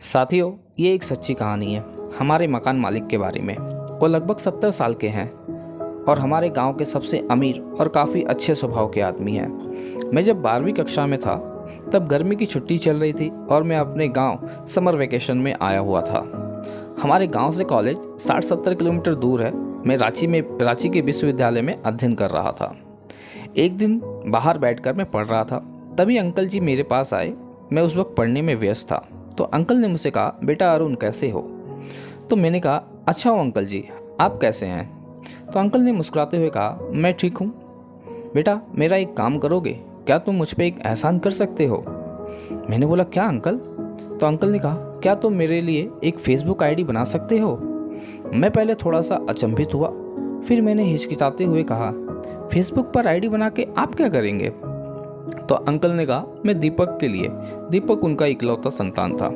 साथियों, ये एक सच्ची कहानी है हमारे मकान मालिक के बारे में। वो लगभग 70 साल के हैं और हमारे गांव के सबसे अमीर और काफ़ी अच्छे स्वभाव के आदमी हैं। मैं जब 12वीं कक्षा में था तब गर्मी की छुट्टी चल रही थी और मैं अपने गांव समर वेकेशन में आया हुआ था। हमारे गांव से कॉलेज 60-70 किलोमीटर दूर है। मैं रांची के विश्वविद्यालय में अध्ययन कर रहा था। एक दिन बाहर बैठकर मैं पढ़ रहा था, तभी अंकल जी मेरे पास आए। मैं उस वक्त पढ़ने में व्यस्त था, तो अंकल ने मुझसे कहा, बेटा अरुण कैसे हो? तो मैंने कहा, अच्छा हो अंकल जी, आप कैसे हैं? तो अंकल ने मुस्कुराते हुए कहा, मैं ठीक हूँ। बेटा मेरा एक काम करोगे? क्या तुम मुझ पर एक एहसान कर सकते हो? मैंने बोला, क्या अंकल? तो अंकल ने कहा, क्या तुम मेरे लिए एक फेसबुक आईडी बना सकते हो? मैं पहले थोड़ा सा अचंभित हुआ, फिर मैंने हिचकिचाते हुए कहा, फेसबुक पर आईडी बना के आप क्या करेंगे? तो अंकल ने कहा, मैं दीपक के लिए। दीपक उनका इकलौता संतान था।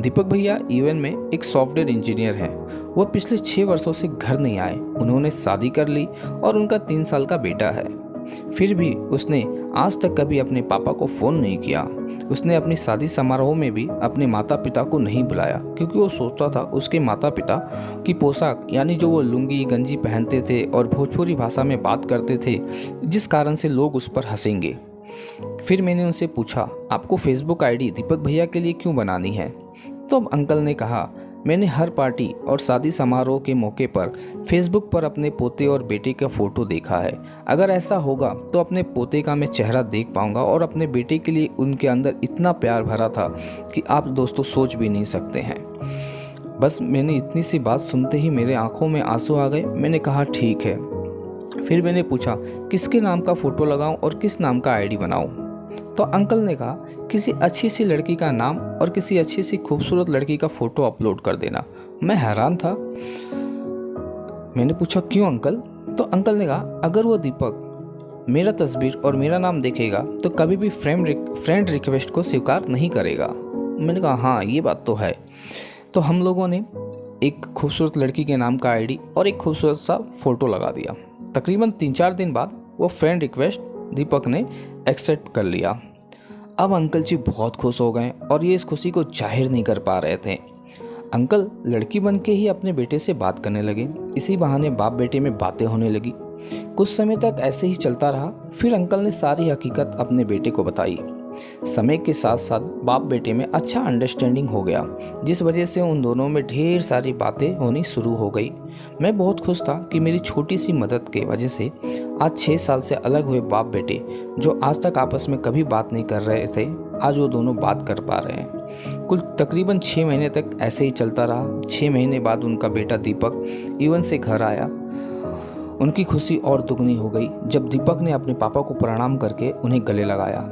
दीपक भैया यूएन में एक सॉफ्टवेयर इंजीनियर हैं। वो पिछले 6 वर्षों से घर नहीं आए। उन्होंने शादी कर ली और उनका 3 साल का बेटा है। फिर भी उसने आज तक कभी अपने पापा को फ़ोन नहीं किया। उसने अपनी शादी समारोह में भी अपने माता पिता को नहीं बुलाया, क्योंकि वो सोचता था उसके माता पिता की पोशाक, यानी जो वो लुंगी गंजी पहनते थे और भोजपुरी भाषा में बात करते थे, जिस कारण से लोग उस पर हंसेंगे। फिर मैंने उनसे पूछा, आपको फेसबुक आईडी दीपक भैया के लिए क्यों बनानी है? तो अंकल ने कहा, मैंने हर पार्टी और शादी समारोह के मौके पर फेसबुक पर अपने पोते और बेटे का फ़ोटो देखा है। अगर ऐसा होगा तो अपने पोते का मैं चेहरा देख पाऊंगा, और अपने बेटे के लिए उनके अंदर इतना प्यार भरा था कि आप दोस्तों सोच भी नहीं सकते हैं। बस मैंने इतनी सी बात सुनते ही मेरे आंखों में आंसू आ गए। मैंने कहा, ठीक है। फिर मैंने पूछा, किसके नाम का फ़ोटो लगाऊं और किस नाम का आईडी बनाऊं? तो अंकल ने कहा, किसी अच्छी सी लड़की का नाम और किसी अच्छी सी खूबसूरत लड़की का फ़ोटो अपलोड कर देना। मैं हैरान था। मैंने पूछा, क्यों अंकल? तो अंकल ने कहा, अगर वो दीपक मेरा तस्वीर और मेरा नाम देखेगा तो कभी भी फ्रेंड रिक्वेस्ट को स्वीकार नहीं करेगा। मैंने कहा, हाँ ये बात तो है। तो हम लोगों ने एक खूबसूरत लड़की के नाम का आईडी और एक खूबसूरत सा फ़ोटो लगा दिया। तकरीबन 3-4 दिन बाद वो फ्रेंड रिक्वेस्ट दीपक ने एक्सेप्ट कर लिया। अब अंकल जी बहुत खुश हो गए और ये इस खुशी को जाहिर नहीं कर पा रहे थे। अंकल लड़की बन के ही अपने बेटे से बात करने लगे। इसी बहाने बाप बेटे में बातें होने लगी। कुछ समय तक ऐसे ही चलता रहा। फिर अंकल ने सारी हकीकत अपने बेटे को बताई। समय के साथ साथ बाप बेटे में अच्छा अंडरस्टैंडिंग हो गया, जिस वजह से उन दोनों में ढेर सारी बातें होनी शुरू हो गई। मैं बहुत खुश था कि मेरी छोटी सी मदद के वजह से आज 6 साल से अलग हुए बाप बेटे, जो आज तक आपस में कभी बात नहीं कर रहे थे, आज वो दोनों बात कर पा रहे हैं। कुल तकरीबन 6 महीने तक ऐसे ही चलता रहा। 6 महीने बाद उनका बेटा दीपक यूएन से घर आया। उनकी खुशी और दुगनी हो गई जब दीपक ने अपने पापा को प्रणाम करके उन्हें गले लगाया।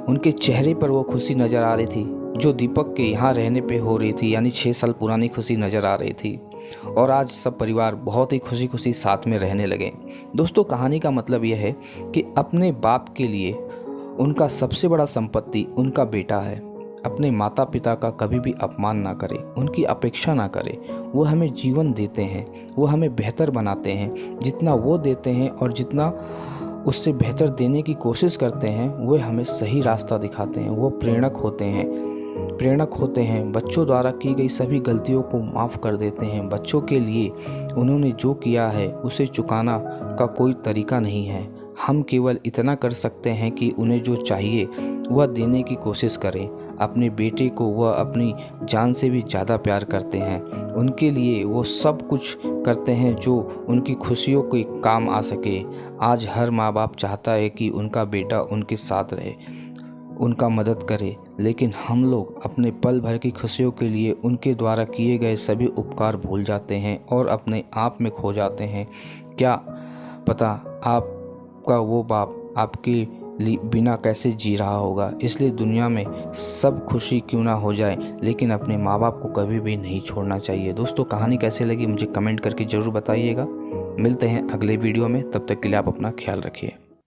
उनके चेहरे पर वो खुशी नज़र आ रही थी जो दीपक के यहाँ रहने पे हो रही थी, यानी 6 साल पुरानी खुशी नज़र आ रही थी। और आज सब परिवार बहुत ही खुशी खुशी साथ में रहने लगे। दोस्तों, कहानी का मतलब यह है कि अपने बाप के लिए उनका सबसे बड़ा संपत्ति उनका बेटा है। अपने माता पिता का कभी भी अपमान ना करें, उनकी अपेक्षा ना करें। वो हमें जीवन देते हैं, वो हमें बेहतर बनाते हैं। जितना वो देते हैं और जितना उससे बेहतर देने की कोशिश करते हैं, वो हमें सही रास्ता दिखाते हैं। वो प्रेरक होते हैं। बच्चों द्वारा की गई सभी गलतियों को माफ़ कर देते हैं। बच्चों के लिए उन्होंने जो किया है उसे चुकाना का कोई तरीका नहीं है। हम केवल इतना कर सकते हैं कि उन्हें जो चाहिए वह देने की कोशिश करें। अपने बेटे को वह अपनी जान से भी ज़्यादा प्यार करते हैं। उनके लिए वो सब कुछ करते हैं जो उनकी खुशियों के काम आ सके। आज हर माँ बाप चाहता है कि उनका बेटा उनके साथ रहे, उनका मदद करे, लेकिन हम लोग अपने पल भर की खुशियों के लिए उनके द्वारा किए गए सभी उपकार भूल जाते हैं और अपने आप में खो जाते हैं। क्या पता आपका वो बाप आपके बिना कैसे जी रहा होगा। इसलिए दुनिया में सब खुशी क्यों ना हो जाए, लेकिन अपने माँ बाप को कभी भी नहीं छोड़ना चाहिए। दोस्तों, कहानी कैसे लगी मुझे कमेंट करके ज़रूर बताइएगा। मिलते हैं अगले वीडियो में, तब तक के लिए आप अपना ख्याल रखिए।